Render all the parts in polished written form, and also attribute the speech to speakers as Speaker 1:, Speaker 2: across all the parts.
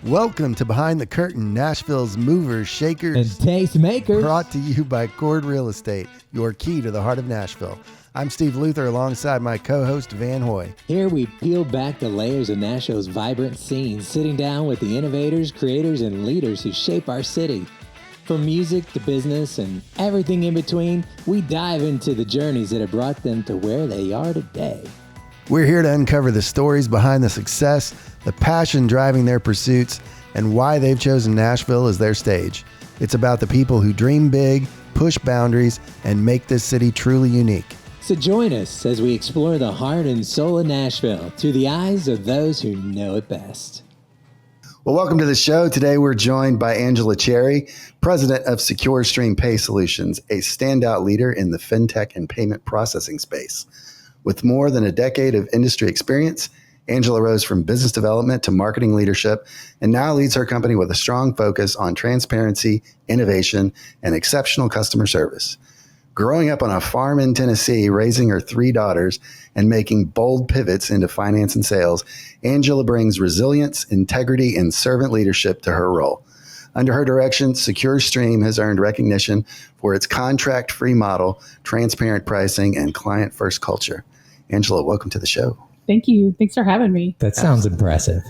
Speaker 1: Welcome to Behind the Curtain, Nashville's movers, shakers,
Speaker 2: and tastemakers.
Speaker 1: Brought to you by Chord Real Estate, your key to the heart of Nashville. I'm Steve Luther alongside my co-host Van Hohe.
Speaker 2: Here we peel back the layers of Nashville's vibrant scene, sitting down with the innovators, creators, and leaders who shape our city. From music to business and everything in between, we dive into the journeys that have brought them to where they are today.
Speaker 1: We're here to uncover the stories behind the success, the passion driving their pursuits, and why they've chosen Nashville as their stage. It's about the people who dream big, push boundaries, and make this city truly unique.
Speaker 2: So join us as we explore the heart and soul of Nashville through the eyes of those who know it best.
Speaker 1: Well, welcome to the show. Today we're joined by Angela Cherry, president of Secure Stream Pay Solutions, a standout leader in the Fintech and payment processing space. With more than a decade of industry experience, Angela rose from business development to marketing leadership and now leads her company with a strong focus on transparency, innovation, and exceptional customer service. Growing up on a farm in Tennessee, raising her 3 daughters, and making bold pivots into finance and sales, Angela brings resilience, integrity, and servant leadership to her role. Under her direction, Secure Stream has earned recognition for its contract-free model, transparent pricing, and client-first culture. Angela, welcome to the show.
Speaker 3: Thank you. Thanks for having me.
Speaker 2: That sounds impressive.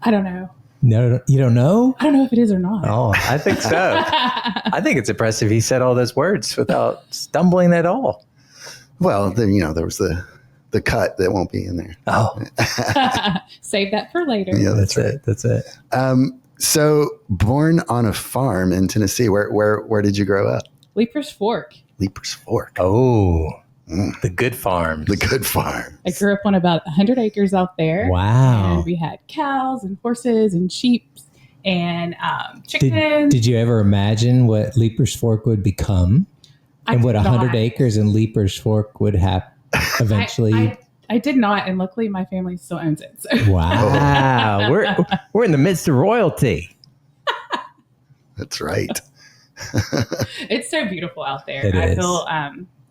Speaker 3: I don't know.
Speaker 2: No, you don't know?
Speaker 3: I don't know if it is or not.
Speaker 4: Oh, I think so. I think it's impressive he said all those words without stumbling at all.
Speaker 1: Well, then, there was the cut that won't be in there.
Speaker 4: Oh,
Speaker 3: Save that for later.
Speaker 1: Yeah,
Speaker 4: that's it. That's it.
Speaker 1: So born on a farm in Tennessee, where did you grow up?
Speaker 3: Leaper's Fork.
Speaker 1: Leaper's Fork.
Speaker 4: Oh, the good farm.
Speaker 1: The good farm.
Speaker 3: I grew up on about 100 acres out there.
Speaker 2: Wow.
Speaker 3: And we had cows and horses and sheep and chickens.
Speaker 2: Did you ever imagine what Leaper's Fork would become? And what 100 acres in Leaper's Fork would have eventually?
Speaker 3: I did not, and luckily my family still owns it. So.
Speaker 2: Wow.
Speaker 4: We're in the midst of royalty.
Speaker 1: That's right.
Speaker 3: It's so beautiful out there.
Speaker 2: It
Speaker 3: I
Speaker 2: is.
Speaker 3: feel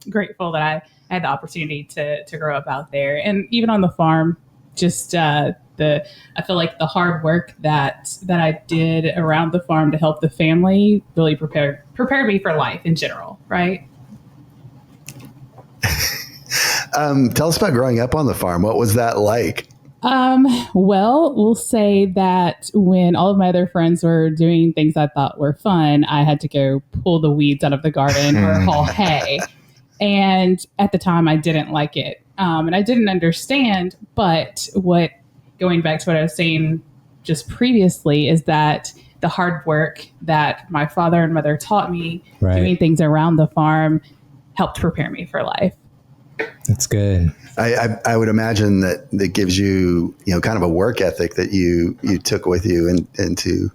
Speaker 3: grateful that I had the opportunity to grow up out there, and even on the farm. Just I feel like the hard work that I did around the farm to help the family really prepared me for life in general. Right.
Speaker 1: Tell us about growing up on the farm. What was that like?
Speaker 3: Well, we'll say that when all of my other friends were doing things I thought were fun, I had to go pull the weeds out of the garden or haul hay. And at the time I didn't like it. And I didn't understand, but going back to what I was saying just previously is that the hard work that my father and mother taught me doing things around the farm helped prepare me for life.
Speaker 2: That's good.
Speaker 1: I would imagine that gives you, kind of a work ethic that you took with you into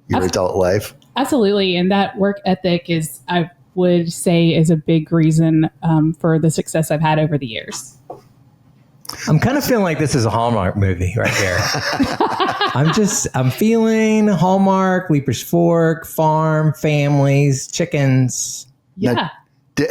Speaker 1: your adult life.
Speaker 3: Absolutely. And that work ethic I would say is a big reason for the success I've had over the years.
Speaker 4: I'm kind of feeling like this is a Hallmark movie right there.
Speaker 2: I'm feeling Hallmark, Leaper's Fork, farm, families, chickens.
Speaker 3: Yeah.
Speaker 1: Now,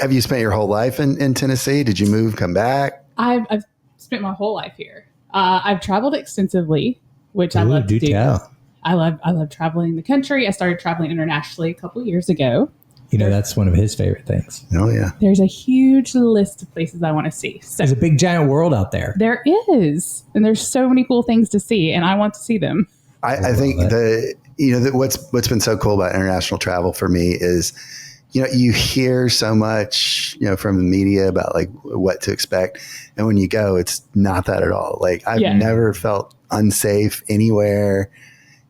Speaker 1: have you spent your whole life in Tennessee? Did you move, come back?
Speaker 3: I've spent my whole life here. I've traveled extensively, which I love to do.
Speaker 2: Tell.
Speaker 3: I love traveling the country. I started traveling internationally a couple years ago.
Speaker 2: That's one of his favorite things.
Speaker 1: Oh, yeah.
Speaker 3: There's a huge list of places I want to see. So
Speaker 2: There's a big giant world out there.
Speaker 3: there is. And there's so many cool things to see, and I want to see them.
Speaker 1: I think what's been so cool about international travel for me is, you hear so much, from the media about like what to expect. And when you go, it's not that at all. Like I've never felt unsafe anywhere.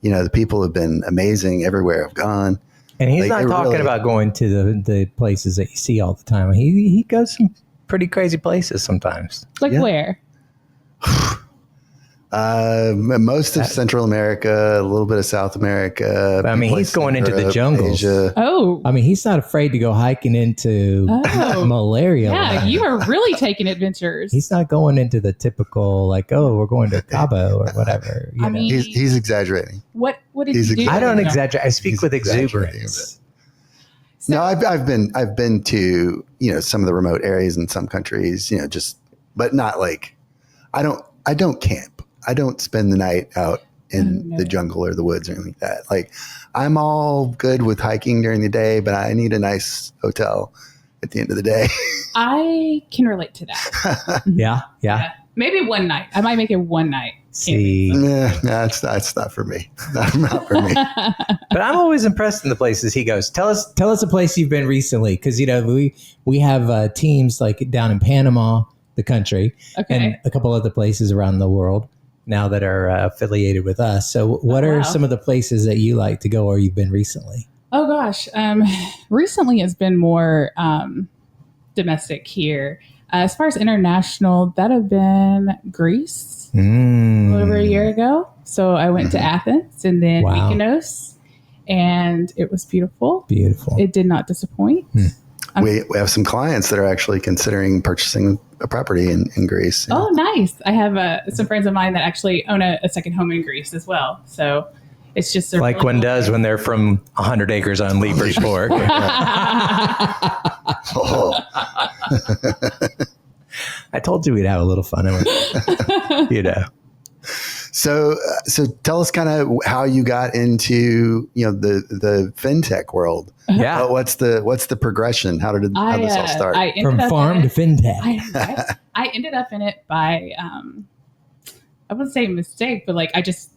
Speaker 1: The people have been amazing everywhere I've gone.
Speaker 4: And he's not talking about going to the places that you see all the time. He goes some pretty crazy places sometimes.
Speaker 3: Like where?
Speaker 1: Most of Central America, a little bit of South America.
Speaker 4: I mean, he's going into the jungles.
Speaker 1: Asia.
Speaker 3: Oh.
Speaker 2: I mean, he's not afraid to go hiking into malaria.
Speaker 3: Yeah, you are really taking adventures.
Speaker 2: He's not going into the typical, we're going to Cabo or whatever.
Speaker 3: I mean,
Speaker 1: he's exaggerating.
Speaker 3: What did you do?
Speaker 4: I don't exaggerate. I speak with exuberance.
Speaker 1: No, I've been to, some of the remote areas in some countries, but not like, I don't camp. I don't spend the night out in the jungle or the woods or anything like that. Like, I'm all good with hiking during the day, but I need a nice hotel at the end of the day.
Speaker 3: I can relate to that.
Speaker 4: Yeah.
Speaker 3: Maybe one night. I might make it one night.
Speaker 4: See,
Speaker 1: that's not for me. Not for me.
Speaker 4: but I'm always impressed in the places he goes. Tell us a place you've been recently, because we have teams like down in Panama, the country, and a couple other places around the world now that are affiliated with us. So, what are some of the places that you like to go, or you've been recently?
Speaker 3: Oh gosh, recently has been more domestic here. As far as international, that have been Greece a little over a year ago. So I went to Athens and then Mykonos, and it was beautiful. Beautiful. It did not disappoint.
Speaker 1: We have some clients that are actually considering purchasing a property in Greece.
Speaker 3: Oh, nice. I have some friends of mine that actually own a second home in Greece as well. So it's just
Speaker 4: like really one does when they're from 100 acres on Leaper's Fork. I told you we'd have a little fun.
Speaker 1: So tell us kind of how you got into the fintech world.
Speaker 4: Yeah,
Speaker 1: what's the progression? How did this all start?
Speaker 4: From farm to fintech.
Speaker 3: I ended up in it by I wouldn't say mistake, but like I just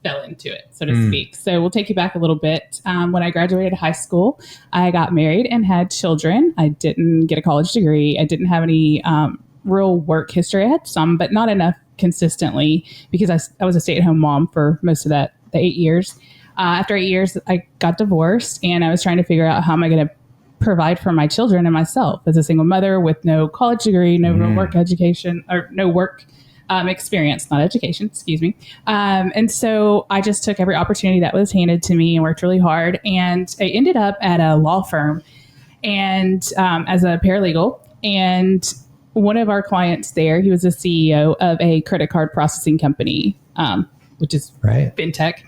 Speaker 3: fell into it, so to speak. So we'll take you back a little bit. When I graduated high school, I got married and had children. I didn't get a college degree. I didn't have any real work history. I had some, but not enough consistently, because I was a stay-at-home mom for most of the 8 years. After 8 years, I got divorced, and I was trying to figure out how am I going to provide for my children and myself as a single mother with no college degree, no real work education, or no work experience, not education, excuse me. And so I just took every opportunity that was handed to me and worked really hard. And I ended up at a law firm and as a paralegal. And one of our clients there, he was the CEO of a credit card processing company, which is Fintech.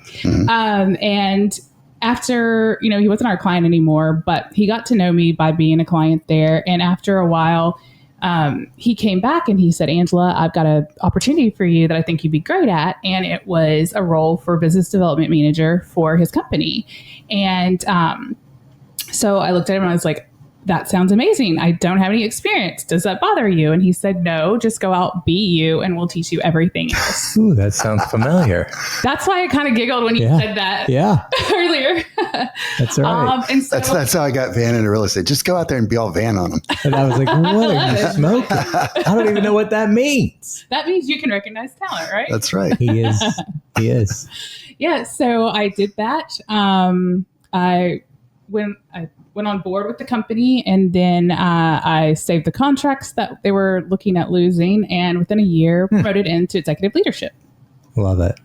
Speaker 3: And after, he wasn't our client anymore, but he got to know me by being a client there. And after a while, he came back and he said, Angela, I've got an opportunity for you that I think you'd be great at. And it was a role for business development manager for his company. And so I looked at him and I was like, that sounds amazing. I don't have any experience. Does that bother you? And he said, no, just go out, be you, and we'll teach you everything else.
Speaker 4: Ooh, that sounds familiar.
Speaker 3: That's why I kind of giggled when you said that earlier.
Speaker 4: That's right.
Speaker 3: And so,
Speaker 1: that's how I got Van into real estate. Just go out there and be all Van on them.
Speaker 4: And I was like, what are you smoking? I don't even know what that means.
Speaker 3: That means you can recognize talent, right?
Speaker 1: That's right.
Speaker 4: He is.
Speaker 3: Yeah, so I did that. I went on board with the company, and then I saved the contracts that they were looking at losing, and within a year promoted into executive leadership.
Speaker 4: Love it.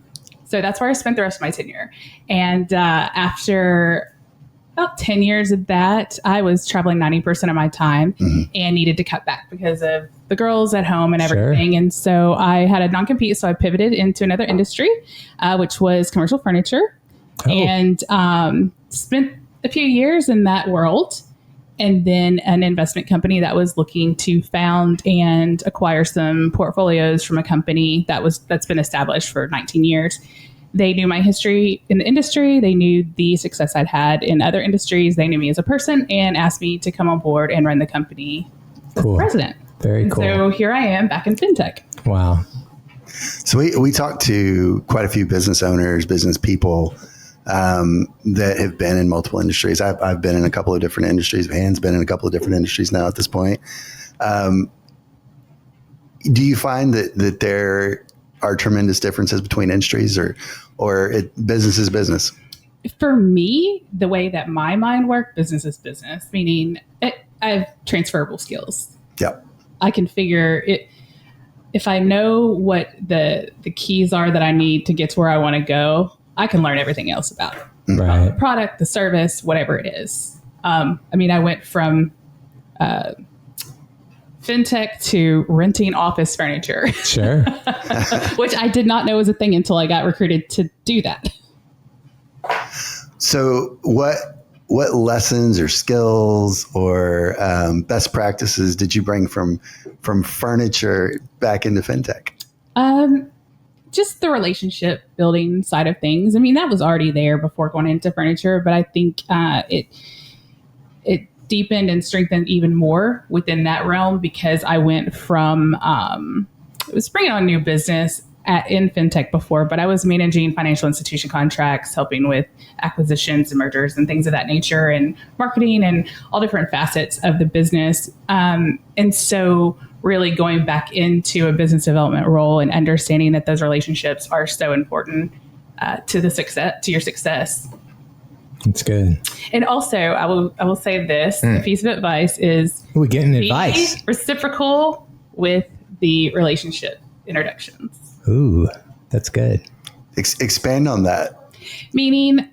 Speaker 3: So that's where I spent the rest of my tenure. And after about 10 years of that, I was traveling 90% of my time and needed to cut back because of the girls at home and everything. Sure. And so I had a non-compete, so I pivoted into another industry, which was commercial furniture, and spent a few years in that world, and then an investment company that was looking to found and acquire some portfolios from a company that's been established for 19 years. They knew my history in the industry. They knew the success I'd had in other industries. They knew me as a person and asked me to come on board and run the company as president.
Speaker 4: Very cool.
Speaker 3: So here I am back in Fintech.
Speaker 4: Wow.
Speaker 1: So we talked to quite a few business owners, business people that have been in multiple industries. I've been in a couple of different industries. Van's been in a couple of different industries now at this point. Do you find that there are tremendous differences between industries, or business is business?
Speaker 3: For me, the way that my mind works, business is business, meaning I have transferable skills.
Speaker 1: Yep.
Speaker 3: I can figure it. If I know what the keys are that I need to get to where I want to go, I can learn everything else about it.
Speaker 4: Right.
Speaker 3: The product, the service, whatever it is. I went from Fintech to renting office furniture.
Speaker 4: Sure.
Speaker 3: Which I did not know was a thing until I got recruited to do that.
Speaker 1: So what lessons or skills or best practices did you bring from furniture back into Fintech?
Speaker 3: just the relationship building side of things. I mean, that was already there before going into furniture, but I think it deepened and strengthened even more within that realm because I went from it was bringing on new business in fintech before, but I was managing financial institution contracts, helping with acquisitions and mergers and things of that nature, and marketing and all different facets of the business. And so really going back into a business development role and understanding that those relationships are so important to your success.
Speaker 4: That's good.
Speaker 3: And also, I will say this: a piece of advice is
Speaker 4: we're getting
Speaker 3: be
Speaker 4: advice
Speaker 3: reciprocal with the relationship introductions.
Speaker 4: Ooh, that's good.
Speaker 1: Expand on that.
Speaker 3: Meaning,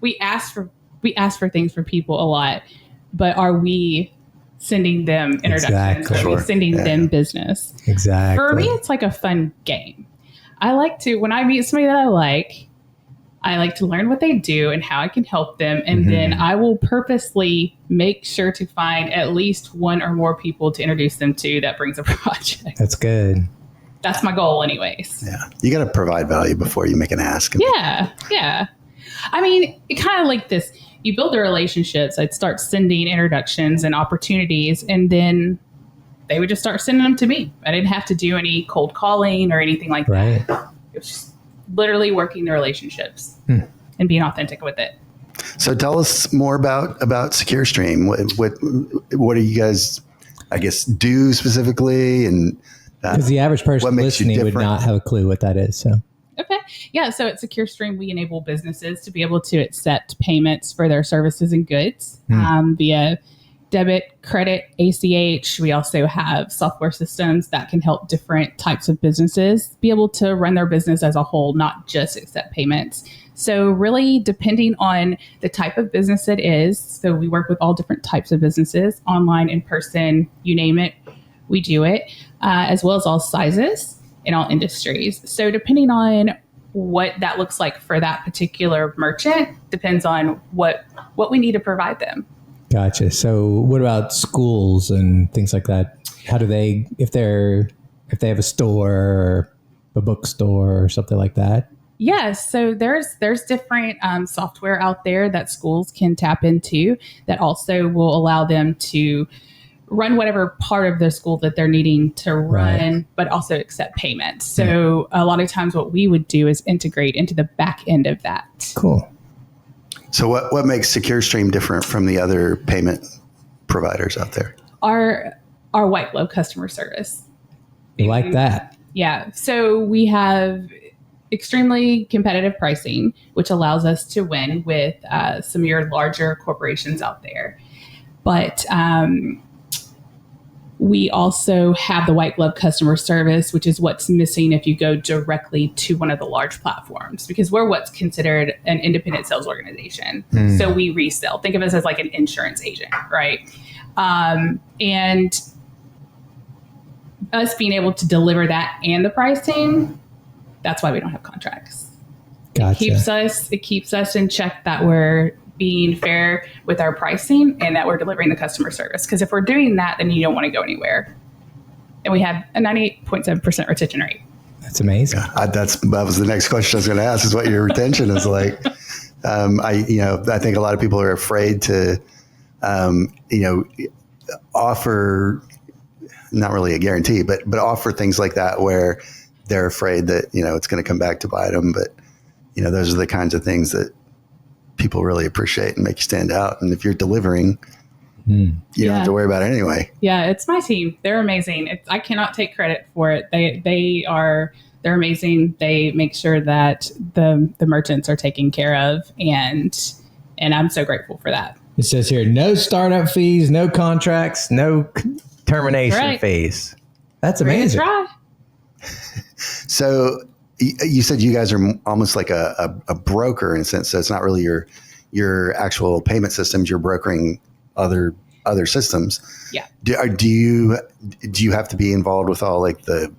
Speaker 3: we ask for things from people a lot, but are we sending them introductions?
Speaker 4: Exactly.
Speaker 3: Are we sending them business?
Speaker 4: Exactly.
Speaker 3: For me, it's like a fun game. I like to, when I meet somebody that I like to learn what they do and how I can help them. And then I will purposely make sure to find at least one or more people to introduce them to that brings a project.
Speaker 4: That's good.
Speaker 3: That's my goal anyways.
Speaker 1: Yeah. You got to provide value before you make an ask.
Speaker 3: Yeah. I mean, it kind of like this. You build the relationships. I'd start sending introductions and opportunities, and then they would just start sending them to me. I didn't have to do any cold calling or anything like that. It was just literally working the relationships and being authentic with it.
Speaker 1: So tell us more about SecureStream. What do you guys, I guess, do specifically? And
Speaker 4: because the average person listening would not have a clue what that is. So
Speaker 3: okay, yeah. So at SecureStream, we enable businesses to be able to accept payments for their services and goods via debit, credit, ACH. We also have software systems that can help different types of businesses be able to run their business as a whole, not just accept payments. So really depending on the type of business it is, so we work with all different types of businesses, online, in person, you name it, we do it, as well as all sizes in all industries. So depending on what that looks like for that particular merchant depends on what we need to provide them.
Speaker 4: Gotcha. So what about schools and things like that? How do they, if they have a store or a bookstore or something like that?
Speaker 3: Yes. So there's different software out there that schools can tap into that also will allow them to run whatever part of their school that they're needing to run, but also accept payments. So a lot of times what we would do is integrate into the back end of that.
Speaker 4: Cool.
Speaker 1: So what makes SecureStream different from the other payment providers out there?
Speaker 3: Our white glove customer service.
Speaker 4: You like that?
Speaker 3: Yeah. So we have extremely competitive pricing, which allows us to win with some of your larger corporations out there. But we also have the white glove customer service, which is what's missing if you go directly to one of the large platforms, because we're what's considered an independent sales organization. So we resell. Think of us as like an insurance agent, right? And us being able to deliver that and the pricing, that's why we don't have contracts.
Speaker 4: Gotcha.
Speaker 3: It keeps us in check that we're being fair with our pricing and that we're delivering the customer service. Because if we're doing that, then you don't want to go anywhere. And we have a 98.7% retention rate.
Speaker 4: That's amazing.
Speaker 1: Yeah, that was the next question I was going to ask, is what your retention is like. I think a lot of people are afraid to, offer, not really a guarantee, but offer things like that where they're afraid that, it's going to come back to bite them. But, those are the kinds of things that people really appreciate and make you stand out. And if you're delivering, you don't have to worry about it anyway.
Speaker 3: Yeah, it's my team. They're amazing. I cannot take credit for it. They're amazing. They make sure that the merchants are taken care of, and I'm so grateful for that.
Speaker 4: It says here, no startup fees, no contracts, no termination fees. That's amazing.
Speaker 3: Try.
Speaker 1: So you said you guys are almost like a broker in a sense. So it's not really your actual payment systems. You're brokering other systems.
Speaker 3: Yeah.
Speaker 1: Do you have to be involved with all like the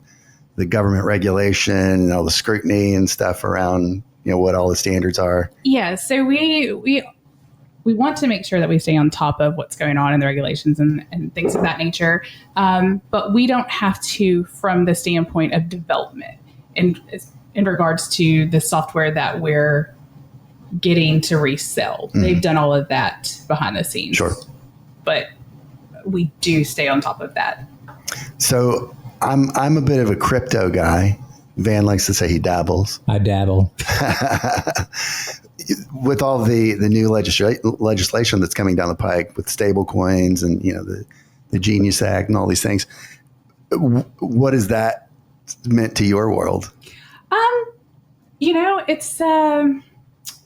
Speaker 1: government regulation and all the scrutiny and stuff around what all the standards are?
Speaker 3: Yeah. So we we want to make sure that we stay on top of what's going on in the regulations and things of that nature. But we don't have to from the standpoint of development in regards to the software that we're getting to resell. They've done all of that behind the scenes.
Speaker 1: Sure.
Speaker 3: But we do stay on top of that.
Speaker 1: So I'm a bit of a crypto guy. Van likes to say he dabbles.
Speaker 4: I dabble.
Speaker 1: With all the new legislation that's coming down the pike with stable coins and, the Genius Act and all these things, what has that meant to your world?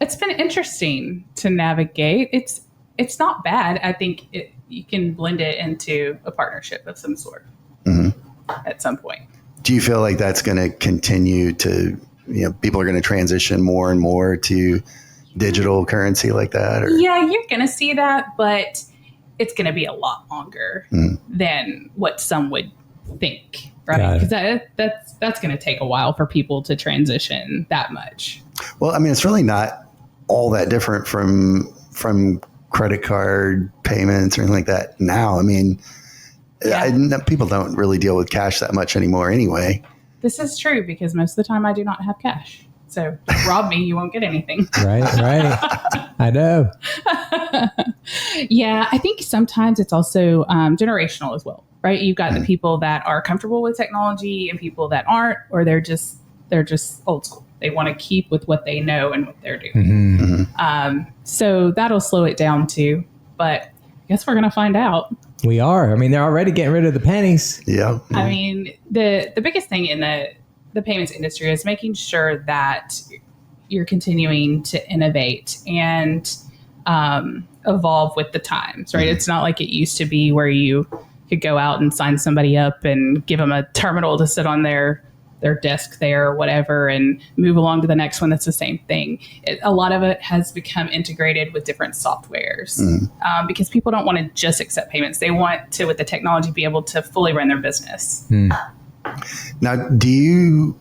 Speaker 3: It's been interesting to navigate. It's not bad. I think you can blend it into a partnership of some sort at some point.
Speaker 1: Do you feel like that's going to continue to, people are going to transition more and more to digital currency like that? Or?
Speaker 3: Yeah, you're going to see that, but it's going to be a lot longer than what some would think, right? Because that's going to take a while for people to transition that much.
Speaker 1: Well, I mean, it's really not all that different from credit card payments or anything like that now. I mean, people don't really deal with cash that much anymore anyway.
Speaker 3: This is true because most of the time I do not have cash. So rob me, you won't get anything.
Speaker 4: Right. I know.
Speaker 3: Yeah, I think sometimes it's also generational as well, right? You've got the people that are comfortable with technology and people that aren't, or they're just old school. They want to keep with what they know and what they're doing. So that'll slow it down too. But I guess we're going to find out.
Speaker 4: We are. I mean, they're already getting rid of the pennies.
Speaker 1: Yeah.
Speaker 3: I mean, the biggest thing in the payments industry is making sure that you're continuing to innovate and evolve with the times, right? It's not like it used to be where you could go out and sign somebody up and give them a terminal to sit on their desk there or whatever and move along to the next one that's the same thing. A lot of it has become integrated with different softwares because people don't want to just accept payments. They want to, with the technology, be able to fully run their business.
Speaker 1: Now, do you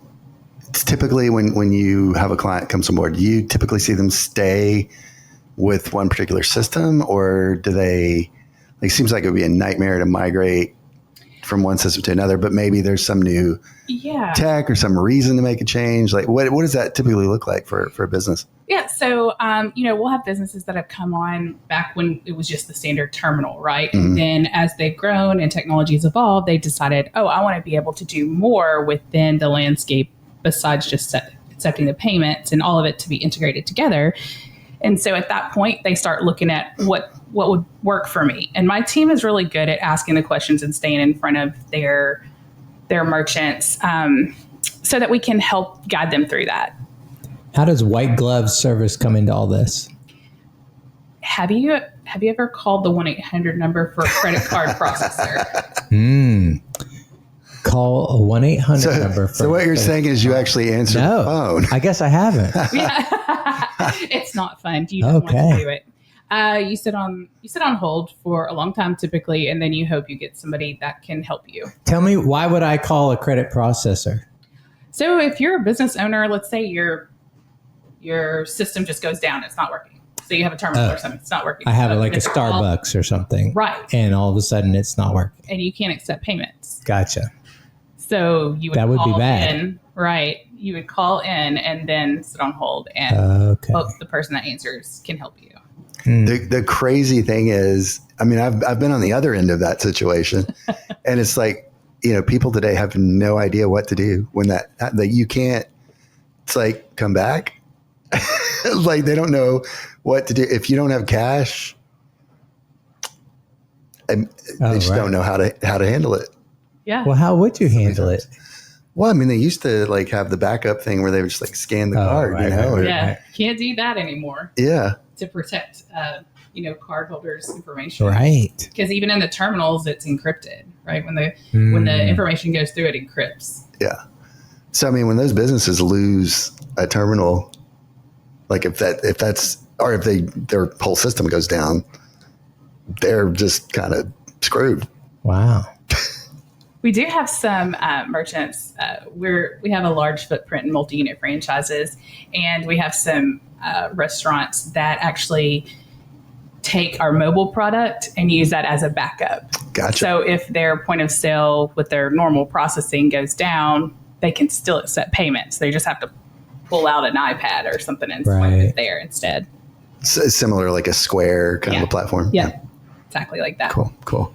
Speaker 1: typically, when you have a client comes on board, do you typically see them stay with one particular system, or do they, it seems like it would be a nightmare to migrate from one system to another, but maybe there's some new tech or some reason to make a change. Like what does that typically look like for a business?
Speaker 3: Yeah. So, we'll have businesses that have come on back when it was just the standard terminal, right? And then as they've grown and technology's evolved, they decided, I want to be able to do more within the landscape besides just accepting the payments and all of it to be integrated together. And so at that point, they start looking at what would work for me. And my team is really good at asking the questions and staying in front of their merchants so that we can help guide them through that.
Speaker 4: How does white glove service come into all this?
Speaker 3: Have you ever called the 1-800 number for a credit card processor?
Speaker 4: Call a 1-800 number.
Speaker 1: So what you're saying is you actually answer the phone.
Speaker 4: I guess I haven't.
Speaker 3: It's not fun. You don't want to do it. You sit on hold for a long time typically, and then you hope you get somebody that can help you.
Speaker 4: Tell me, why would I call a credit processor?
Speaker 3: So if you're a business owner, let's say your system just goes down, it's not working. So you have a terminal or something, it's not working.
Speaker 4: I have it like a Starbucks or something.
Speaker 3: Right.
Speaker 4: And all of a sudden it's not working.
Speaker 3: And you can't accept payments.
Speaker 4: Gotcha.
Speaker 3: So you would
Speaker 4: that would
Speaker 3: call
Speaker 4: be bad.
Speaker 3: in, right? You would call in and then sit on hold and hope the person that answers can help you.
Speaker 1: The crazy thing is, I mean, I've been on the other end of that situation, and it's like, people today have no idea what to do when that you can't. It's like, come back. Like they don't know what to do if you don't have cash. And they just don't know how to handle it.
Speaker 3: Yeah.
Speaker 4: Well, how would you handle it?
Speaker 1: Well, I mean, they used to like have the backup thing where they would just like scan the card,
Speaker 3: Can't do that anymore.
Speaker 1: Yeah.
Speaker 3: To protect, cardholders' information.
Speaker 4: Right.
Speaker 3: Because even in the terminals, it's encrypted, right? When the information goes through, it encrypts.
Speaker 1: Yeah. So, I mean, when those businesses lose a terminal, like if their whole system goes down, they're just kind of screwed.
Speaker 4: Wow.
Speaker 3: We do have some merchants. We have a large footprint in multi-unit franchises, and we have some restaurants that actually take our mobile product and use that as a backup.
Speaker 1: Gotcha.
Speaker 3: So if their point of sale with their normal processing goes down, they can still accept payments. They just have to pull out an iPad or something and swipe it there instead.
Speaker 1: So similar, like a Square kind of a platform.
Speaker 3: Yeah, exactly like that.
Speaker 1: Cool.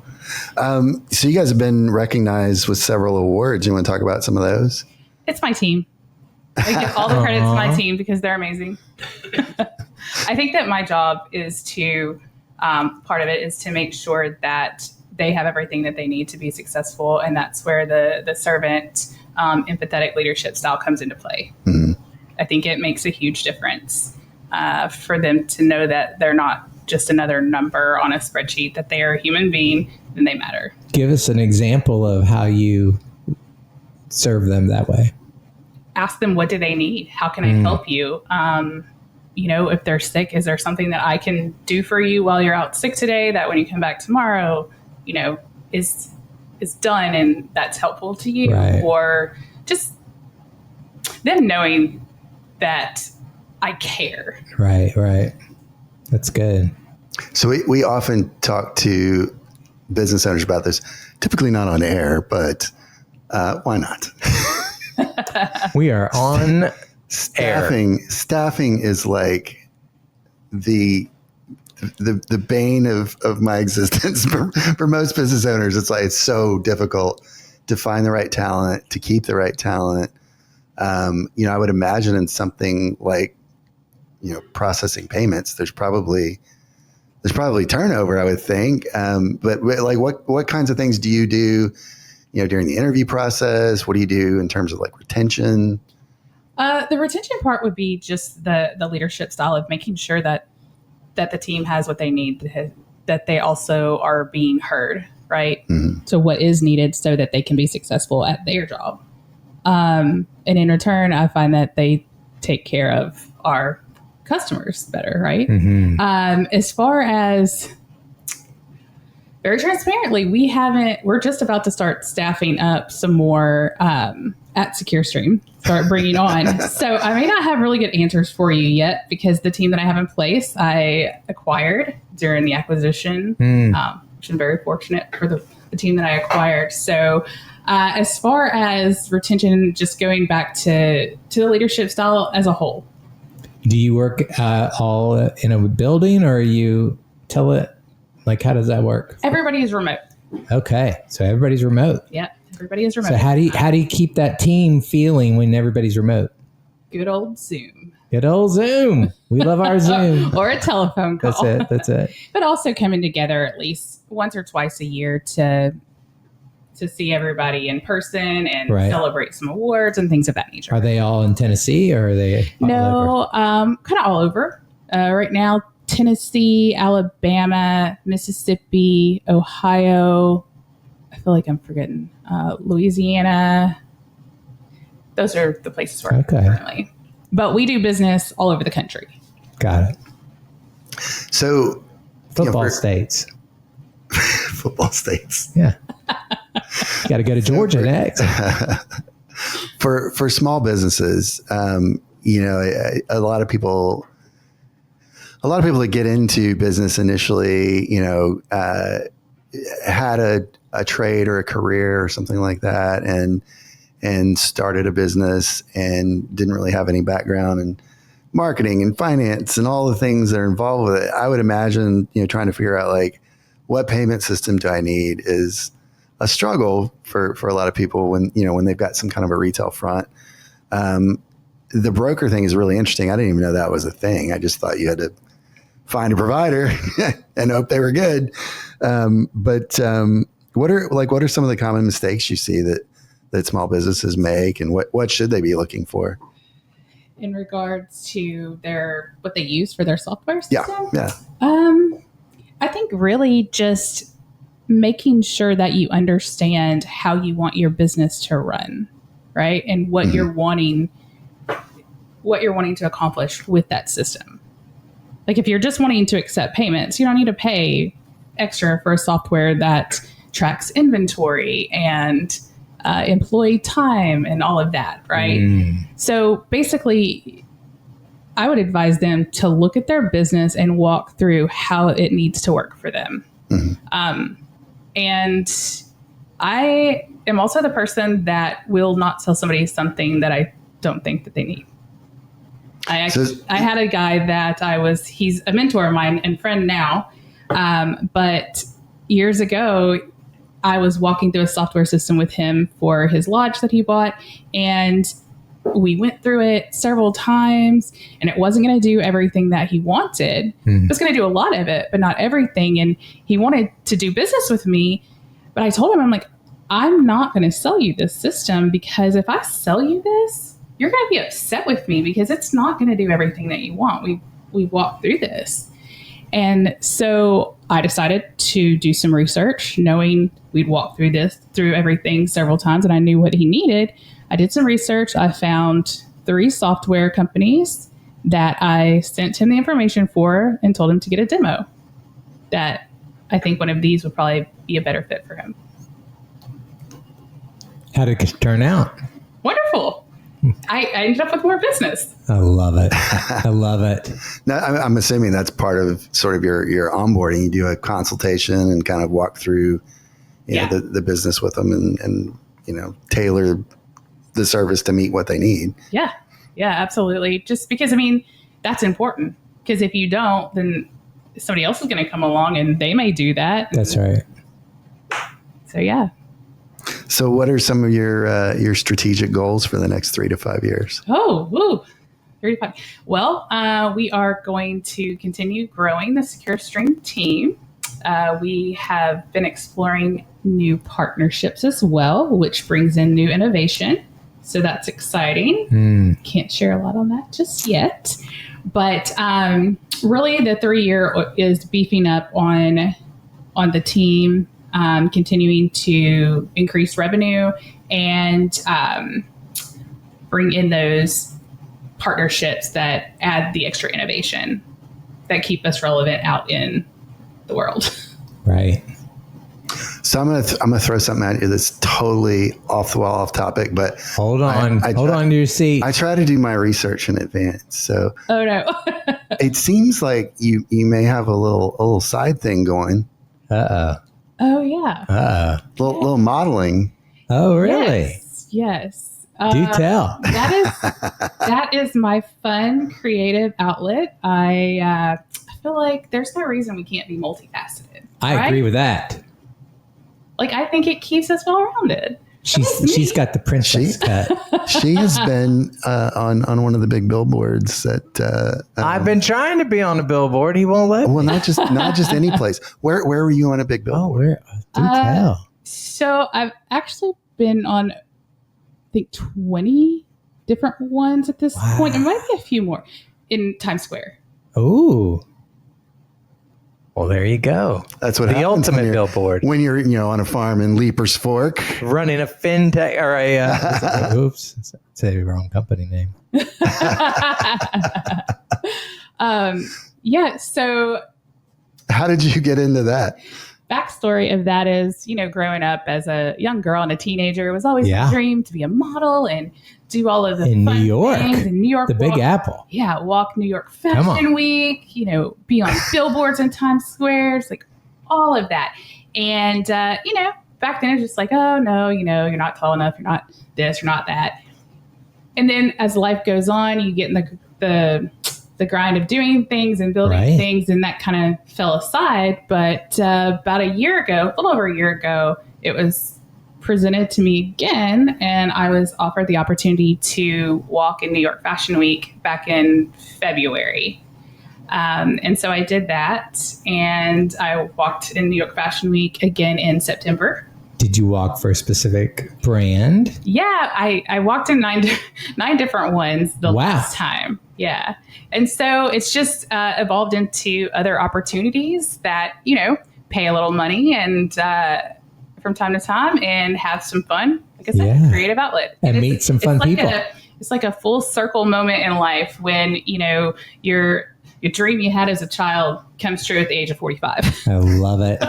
Speaker 1: So you guys have been recognized with several awards. You want to talk about some of those?
Speaker 3: It's my team. I give all the credit to my team because they're amazing. I think that my job is to, part of it is to make sure that they have everything that they need to be successful. And that's where the servant, empathetic leadership style comes into play. Mm-hmm. I think it makes a huge difference for them to know that they're not just another number on a spreadsheet, that they are a human being and they matter. Give
Speaker 4: us an example of how you serve them that way.
Speaker 3: Ask them, what do they need? How can I help you? If they're sick, is there something that I can do for you while you're out sick today that when you come back tomorrow, is done and that's helpful to you? Right. Or just them knowing that I care.
Speaker 4: Right. That's good.
Speaker 1: So we often talk to business owners about this, typically not on air, but why not?
Speaker 4: We are on
Speaker 1: staffing. Air. Staffing is like the bane of my existence for most business owners. It's like, it's so difficult to find the right talent, to keep the right talent. I would imagine in something like, processing payments, there's probably turnover, I would think. But like, what kinds of things do you do, during the interview process? What do you do in terms of like retention?
Speaker 3: The retention part would be just the leadership style of making sure that the team has what they need, that they also are being heard, right? Mm-hmm. So what is needed so that they can be successful at their job. And in return, I find that they take care of our customers better, right? Mm-hmm. As far as very transparently, we're just about to start staffing up some more at SecureStream, start bringing on. So I may not have really good answers for you yet because the team that I have in place, I acquired during the acquisition, which I'm very fortunate for the team that I acquired. So as far as retention, just going back to the leadership style as a whole.
Speaker 4: Do you work all in a building or you like, how does that work?
Speaker 3: Everybody is remote.
Speaker 4: Okay. So everybody's remote.
Speaker 3: Yeah. Everybody is remote.
Speaker 4: So how do you keep that team feeling when everybody's remote?
Speaker 3: Good old Zoom.
Speaker 4: Good old Zoom. We love our Zoom.
Speaker 3: Or a telephone call.
Speaker 4: That's it.
Speaker 3: But also coming together at least once or twice a year to see everybody in person and celebrate some awards and things of that nature.
Speaker 4: Are they all in Tennessee or are they
Speaker 3: all over? Kind of all over. Right now, Tennessee, Alabama, Mississippi, Ohio. I feel like I'm forgetting. Louisiana. Those are the places where I'm currently. But we do business all over the country.
Speaker 4: Got it.
Speaker 1: So
Speaker 4: football states.
Speaker 1: Football states.
Speaker 4: Yeah. Got to go to Georgia next.
Speaker 1: For small businesses, a lot of people that get into business initially, had a trade or a career or something like that, and started a business and didn't really have any background in marketing and finance and all the things that are involved with it. I would imagine, trying to figure out like what payment system do I need is a struggle for a lot of people when they've got some kind of a retail front. The broker thing is really interesting. I didn't even know that was a thing. I just thought you had to find a provider and hope they were good. But what are some of the common mistakes you see that small businesses make, and what should they be looking for?
Speaker 3: In regards to what they use for their software system?
Speaker 1: Yeah.
Speaker 3: I think really just making sure that you understand how you want your business to run, right? And what you're wanting to accomplish with that system. Like if you're just wanting to accept payments, you don't need to pay extra for a software that tracks inventory and employee time and all of that, right? So basically, I would advise them to look at their business and walk through how it needs to work for them. And I am also the person that will not tell somebody something that I don't think that they need. I had a guy that he's a mentor of mine and friend now. But years ago, I was walking through a software system with him for his lodge that he bought. And we went through it several times, and it wasn't going to do everything that he wanted. It was going to do a lot of it, but not everything. And he wanted to do business with me. But I told him, I'm like, I'm not going to sell you this system, because if I sell you this, you're going to be upset with me because it's not going to do everything that you want. We walked through this. And so I decided to do some research, knowing we'd walked through everything several times, and I knew what he needed. I did some research. I found 3 software companies that I sent him the information for and told him to get a demo. That I think one of these would probably be a better fit for him.
Speaker 4: How did it turn out?
Speaker 3: Wonderful. I ended up with more business.
Speaker 4: I love it. I love it.
Speaker 1: Now, I'm assuming that's part of sort of your onboarding. You do a consultation and kind of walk through the business with them and tailor the service to meet what they need.
Speaker 3: Yeah, absolutely. Just because, that's important. Because if you don't, then somebody else is going to come along and they may do that.
Speaker 4: That's right.
Speaker 3: So, yeah.
Speaker 1: So what are some of your strategic goals for the next 3 to 5 years?
Speaker 3: Oh, woo. 35. Well, we are going to continue growing the Secure Stream team. We have been exploring new partnerships as well, which brings in new innovation. So that's exciting. Can't share a lot on that just yet. But really the 3-year is beefing up on the team, continuing to increase revenue and bring in those partnerships that add the extra innovation that keep us relevant out in the world.
Speaker 4: Right.
Speaker 1: So I'm gonna throw something at you that's totally off the wall, off topic, but
Speaker 4: hold on to your seat.
Speaker 1: I try to do my research in advance. So
Speaker 3: oh no.
Speaker 1: It seems like you may have a little side thing going.
Speaker 3: Oh yeah.
Speaker 1: Little modeling.
Speaker 4: Oh really?
Speaker 3: Yes.
Speaker 4: Do tell.
Speaker 3: That is my fun creative outlet. I feel like there's no reason we can't be multifaceted.
Speaker 4: I agree with that.
Speaker 3: Like, I think it keeps us well-rounded.
Speaker 4: She's got the princess cut.
Speaker 1: She has been on one of the big billboards that
Speaker 5: I've been trying to be on a billboard. He won't let me.
Speaker 1: Well, not just any place. Where were you on a big billboard?
Speaker 4: Where? Do tell.
Speaker 3: So I've actually been on, I think, 20 different ones at this point. There might be a few more in Times Square.
Speaker 4: Ooh.
Speaker 5: Well, there you go.
Speaker 1: That's what
Speaker 5: the
Speaker 1: happens
Speaker 5: ultimate billboard.
Speaker 1: When you're on a farm in Leaper's Fork,
Speaker 5: running a fintech or a.
Speaker 4: Oops, say the wrong company name.
Speaker 3: Yeah. So,
Speaker 1: how did you get into that?
Speaker 3: Backstory of that is, growing up as a young girl and a teenager, it was always a dream to be a model and do all of the
Speaker 4: in
Speaker 3: fun
Speaker 4: New York,
Speaker 3: things in New York,
Speaker 4: the Big Apple.
Speaker 3: Yeah, walk New York Fashion Week. Be on billboards in Times Square. It's like all of that. And back then it was just like, oh no, you're not tall enough. You're not this. You're not that. And then as life goes on, you get in the grind of doing things and building things, and that kind of fell aside. But about a little over a year ago, it was presented to me again, and I was offered the opportunity to walk in New York Fashion Week back in February. And so I did that, and I walked in New York Fashion Week again in September.
Speaker 4: Did you walk for a specific brand?
Speaker 3: Yeah, I walked in nine different ones the last time. Yeah. And so it's just evolved into other opportunities that, pay a little money and from time to time and have some fun. Like I said, creative outlet.
Speaker 4: And meet some fun people.
Speaker 3: It's like a full circle moment in life when, your dream you had as a child comes true at the age of 45.
Speaker 4: I love it.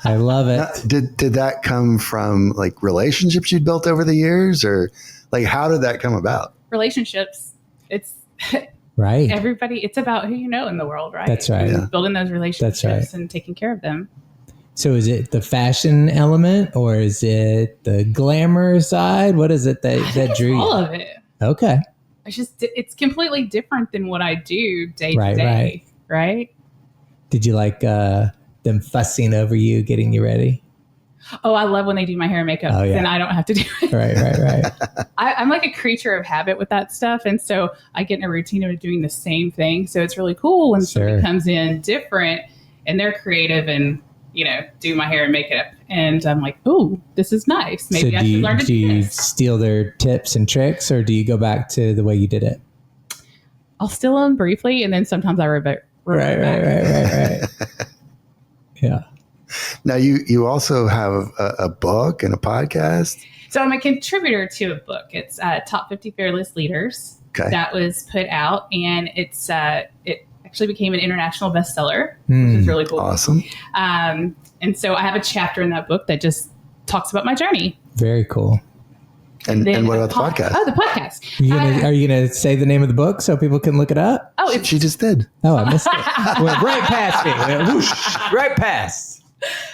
Speaker 4: I love it.
Speaker 1: Did that come from like relationships you'd built over the years, or like how did that come about?
Speaker 3: Relationships.
Speaker 4: Right.
Speaker 3: everybody, it's about who you know in the world, right?
Speaker 4: That's right.
Speaker 3: And building those relationships
Speaker 4: That's right.
Speaker 3: and taking care of them.
Speaker 4: So is it the fashion element or is it the glamour side? What is it that drew you?
Speaker 3: All of it.
Speaker 4: Okay.
Speaker 3: It's completely different than what I do day
Speaker 4: Right,
Speaker 3: to day, right?
Speaker 4: Did you like them fussing over you, getting you ready?
Speaker 3: Oh, I love when they do my hair and makeup, and I don't have to do it.
Speaker 4: Right.
Speaker 3: I'm like a creature of habit with that stuff, and so I get in a routine of doing the same thing. So it's really cool when somebody comes in different and they're creative and do my hair and makeup, and I'm like, oh, this is nice. Maybe I should learn to do
Speaker 4: you
Speaker 3: this.
Speaker 4: steal their tips and tricks, or do you go back to the way you did it?
Speaker 3: I'll steal them briefly, and then sometimes I revert back.
Speaker 4: Right. Yeah.
Speaker 1: Now, you also have a book and a podcast.
Speaker 3: So I'm a contributor to a book. It's Top 50 Fearless Leaders.
Speaker 1: Okay.
Speaker 3: That was put out, and it actually became an international bestseller, which is really cool.
Speaker 1: Awesome.
Speaker 3: And so I have a chapter in that book that just talks about my journey.
Speaker 4: Very cool.
Speaker 1: And what about the podcast?
Speaker 3: Oh, the podcast.
Speaker 4: Are you gonna say the name of the book so people can look it up?
Speaker 3: Oh,
Speaker 1: She just did.
Speaker 4: Oh, I missed it.
Speaker 5: Went right past me. Went whoosh, right past.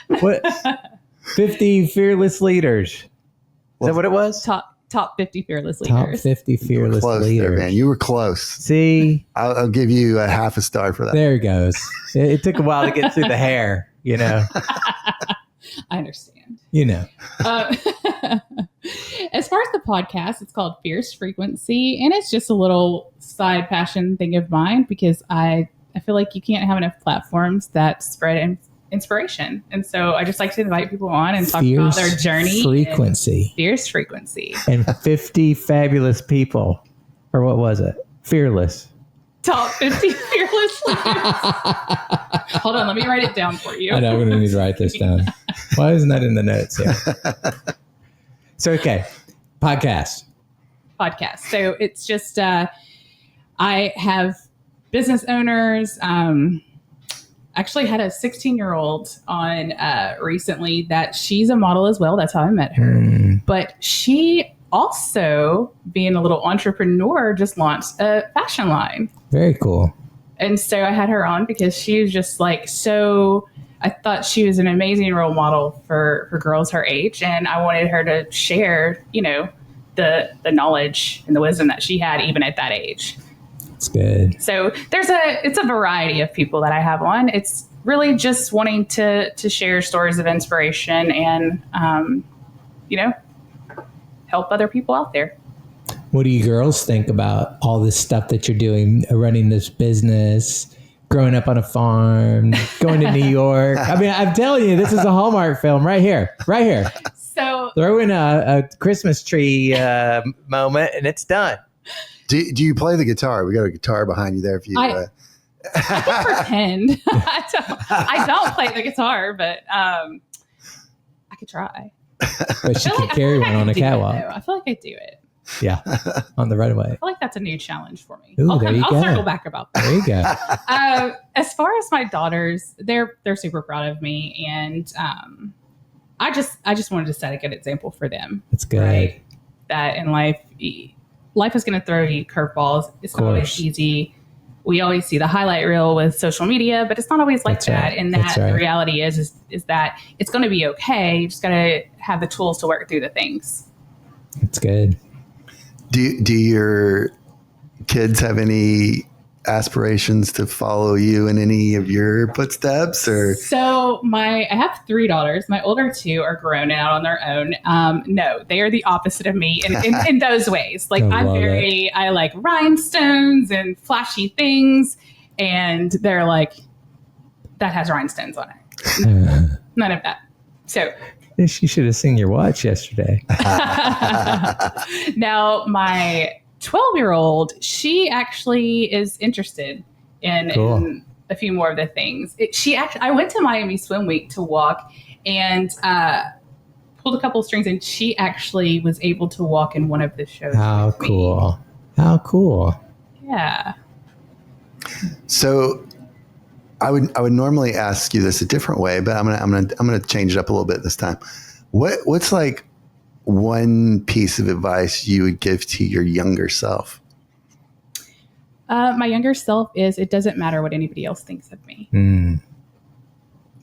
Speaker 4: What? 50 fearless leaders.
Speaker 5: Is that what it was?
Speaker 3: top 50 fearless
Speaker 4: Top
Speaker 3: leaders.
Speaker 4: 50 fearless
Speaker 1: Close
Speaker 4: leaders.
Speaker 1: there, man. You were close.
Speaker 5: See,
Speaker 1: I'll give you a half a star for that.
Speaker 4: There it goes.
Speaker 5: it took a while to get through the hair,
Speaker 3: I understand. As far as the podcast, it's called Fierce Frequency, and it's just a little side passion thing of mine because I feel like you can't have enough platforms that spread inspiration, and so I just like to invite people on and talk about their journey. Fierce Frequency,
Speaker 5: and 50 fabulous people, or what was it? Fearless.
Speaker 3: Top 50 fearless leaders. Hold on, let me write it down for you.
Speaker 4: I know, I'm going to need to write this down. Why isn't that in the notes here? So, okay. Podcast.
Speaker 3: So it's just, I have business owners. Actually had a 16-year-old on recently that she's a model as well. That's how I met her. But she also, being a little entrepreneur, just launched a fashion line.
Speaker 4: Very cool.
Speaker 3: And so I had her on because she was just like, I thought she was an amazing role model for girls her age. And I wanted her to share, the knowledge and the wisdom that she had even at that age.
Speaker 4: It's good.
Speaker 3: So it's a variety of people that I have on. It's really just wanting to share stories of inspiration and, help other people out there.
Speaker 4: What do you girls think about all this stuff that you're doing, running this business, growing up on a farm, going to New York? I mean, I'm telling you, this is a Hallmark film right here.
Speaker 3: So
Speaker 5: throw in a Christmas tree moment and it's done.
Speaker 1: Do you play the guitar? We got a guitar behind you there. If you,
Speaker 3: I can pretend. I don't play the guitar, but I could try.
Speaker 4: But she can carry one on a catwalk.
Speaker 3: I feel like I do it.
Speaker 4: Yeah, on the runway.
Speaker 3: I feel like that's a new challenge for me.
Speaker 4: Ooh,
Speaker 3: I'll circle back about that.
Speaker 4: There you go.
Speaker 3: As far as my daughters, they're super proud of me, and I just wanted to set a good example for them.
Speaker 4: That's good.
Speaker 3: Right? That in life is going to throw you curveballs. It's not always easy. We always see the highlight reel with social media, but it's not always like that. Right. And the reality is that it's going to be okay. You just got to have the tools to work through the things.
Speaker 4: That's good.
Speaker 1: Do your kids have any aspirations to follow you in any of your footsteps? Or
Speaker 3: so I have 3 daughters. My older 2 are grown out on their own. No, they are the opposite of me in those ways. Like I like rhinestones and flashy things, and they're like, that has rhinestones on it. None of that. So
Speaker 5: she should have seen your watch yesterday.
Speaker 3: Now my 12-year-old, she actually is interested in a few more of the things. I went to Miami Swim Week to walk and pulled a couple strings, and she actually was able to walk in one of the shows.
Speaker 4: How cool! How cool!
Speaker 3: Yeah.
Speaker 1: So I would normally ask you this a different way, but I'm gonna change it up a little bit this time. What's like one piece of advice you would give to your younger self?
Speaker 3: My younger self is it doesn't matter what anybody else thinks of me.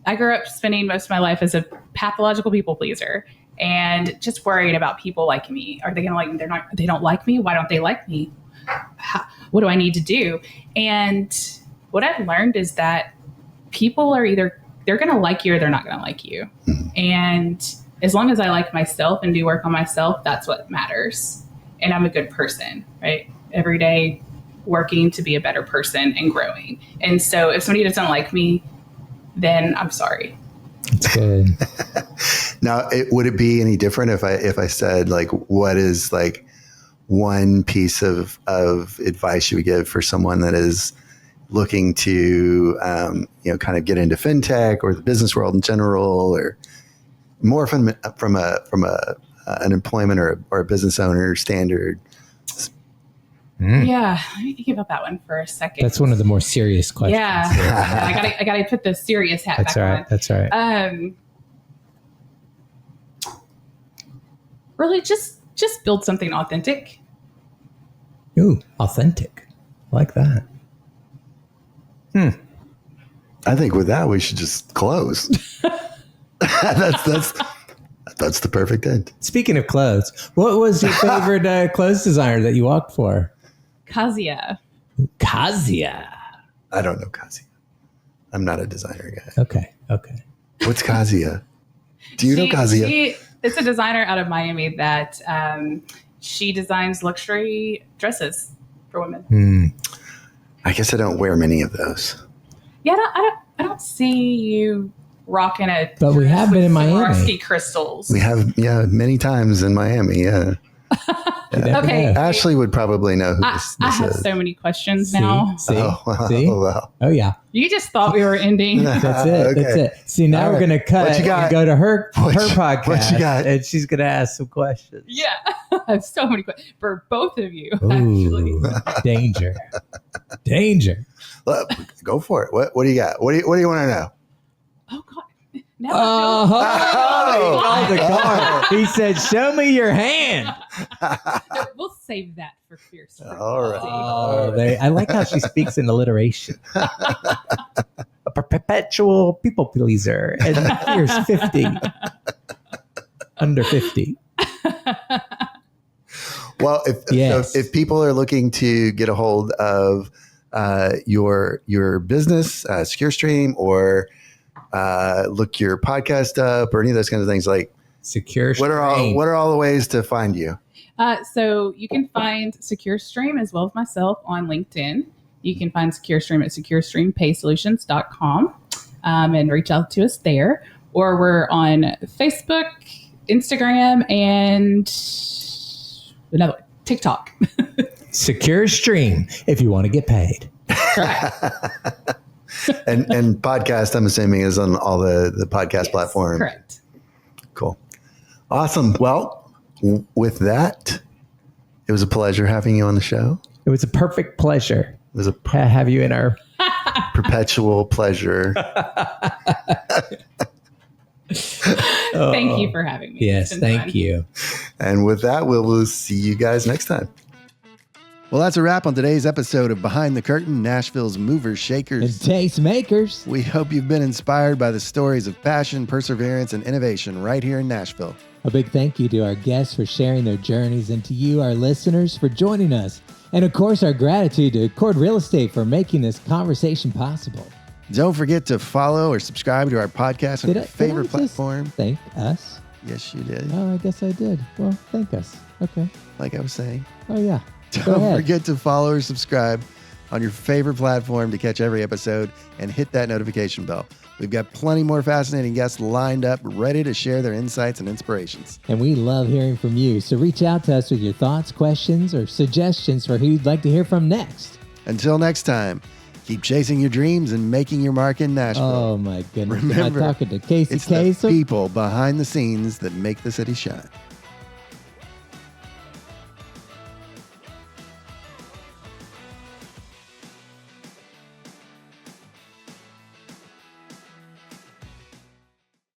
Speaker 3: I grew up spending most of my life as a pathological people pleaser and just worried about people liking me. Are they going to like me? They don't like me. Why don't they like me? What do I need to do? And what I've learned is that people are either they're going to like you or they're not going to like you. And as long as I like myself and do work on myself, that's what matters. And I'm a good person, right? Every day working to be a better person and growing. And so if somebody doesn't like me, then I'm sorry.
Speaker 4: That's good.
Speaker 1: Now, would it be any different if I said, like, what is like one piece of advice you would give for someone that is looking to, kind of get into fintech or the business world in general, or more from an employment or a business owner standard?
Speaker 3: Yeah, let me think about that one for a second.
Speaker 4: That's one of the more serious questions.
Speaker 3: Yeah, I gotta put the serious hat
Speaker 4: That's
Speaker 3: back
Speaker 4: all right.
Speaker 3: on.
Speaker 4: That's all right.
Speaker 3: Really, just build something authentic.
Speaker 4: Ooh, authentic. I like that.
Speaker 1: I think with that we should just close. That's the perfect end.
Speaker 4: Speaking of clothes, what was your favorite clothes designer that you walked for?
Speaker 3: Kazia.
Speaker 4: Kazia.
Speaker 1: I don't know Kazia. I'm not a designer guy.
Speaker 4: Okay.
Speaker 1: What's Kazia? Do you know Kazia?
Speaker 3: It's a designer out of Miami that she designs luxury dresses for women.
Speaker 1: I guess I don't wear many of those.
Speaker 3: Yeah, I don't see you rocking a.
Speaker 4: But we have been in Miami.
Speaker 3: Swarovski crystals.
Speaker 1: We have, many times in Miami. Yeah.
Speaker 3: Okay.
Speaker 1: Ashley would probably know who this
Speaker 3: I have
Speaker 1: is.
Speaker 3: so many questions now.
Speaker 4: See?
Speaker 1: Oh, wow.
Speaker 4: See?
Speaker 1: Oh, wow.
Speaker 4: Oh, yeah.
Speaker 3: You just thought we were ending.
Speaker 4: That's it.
Speaker 1: Okay.
Speaker 4: That's it. See, now
Speaker 1: All
Speaker 4: we're
Speaker 1: right.
Speaker 4: going to cut
Speaker 1: What you got?
Speaker 4: and go to her
Speaker 1: What
Speaker 4: podcast.
Speaker 1: you got?
Speaker 4: And she's going to ask some questions.
Speaker 3: Yeah, I have so many questions for both of you. Actually,
Speaker 4: Ooh, danger.
Speaker 1: Look, go for it. What do you got? What do you want to know?
Speaker 3: oh God. Now I
Speaker 1: Oh.
Speaker 4: Oh, the card. He said, "Show me your hand."
Speaker 3: feel, we'll save that for fierce.
Speaker 1: All right.
Speaker 4: Oh, I like how she speaks in alliteration. A perpetual people pleaser and here's 50. Under 50.
Speaker 1: Well,
Speaker 4: Yes.
Speaker 1: if people are looking to get a hold of your business, SecureStream, or look your podcast up, or any of those kinds of things, like
Speaker 4: Secure.
Speaker 1: what are all the ways to find you?
Speaker 3: So you can find SecureStream as well as myself on LinkedIn. You can find SecureStream at securestreampaysolutions.com and reach out to us there. Or we're on Facebook, Instagram, and another one, TikTok.
Speaker 4: Secure Stream if you want to get paid.
Speaker 3: Correct.
Speaker 1: and podcast, I'm assuming, is on all the podcast platforms.
Speaker 3: Correct.
Speaker 1: Cool. Awesome. Well, with that, it was a pleasure having you on the show.
Speaker 4: It was a perfect pleasure
Speaker 1: It was a
Speaker 4: to have you in our.
Speaker 1: perpetual pleasure.
Speaker 3: Thank you for having me.
Speaker 4: Yes,
Speaker 3: It's been
Speaker 4: thank
Speaker 3: fun.
Speaker 4: you.
Speaker 1: And with that, we'll see you guys next time. Well, that's a wrap on today's episode of Behind the Curtain, Nashville's Movers,
Speaker 2: And
Speaker 1: Shakers.
Speaker 2: tastemakers.
Speaker 1: We hope you've been inspired by the stories of passion, perseverance, and innovation right here in Nashville.
Speaker 2: A big thank you to our guests for sharing their journeys and to you, our listeners, for joining us. And of course, our gratitude to Chord Real Estate for making this conversation possible.
Speaker 1: Don't forget to follow or subscribe to our podcast on your favorite
Speaker 2: just
Speaker 1: platform.
Speaker 2: Thank us.
Speaker 1: Yes, you did.
Speaker 2: Oh, I guess I did. Well, thank us. Okay.
Speaker 1: Like I was saying.
Speaker 2: Oh, yeah. Go
Speaker 1: Don't
Speaker 2: ahead.
Speaker 1: forget to follow or subscribe on your favorite platform to catch every episode and hit that notification bell. We've got plenty more fascinating guests lined up, ready to share their insights and inspirations.
Speaker 2: And we love hearing from you. So reach out to us with your thoughts, questions, or suggestions for who you'd like to hear from next.
Speaker 1: Until next time, keep chasing your dreams and making your mark in Nashville.
Speaker 2: Oh, my goodness.
Speaker 1: Remember,
Speaker 2: Am I talking to Casey
Speaker 1: it's the
Speaker 2: Kasem?
Speaker 1: people behind the scenes that make the city shine.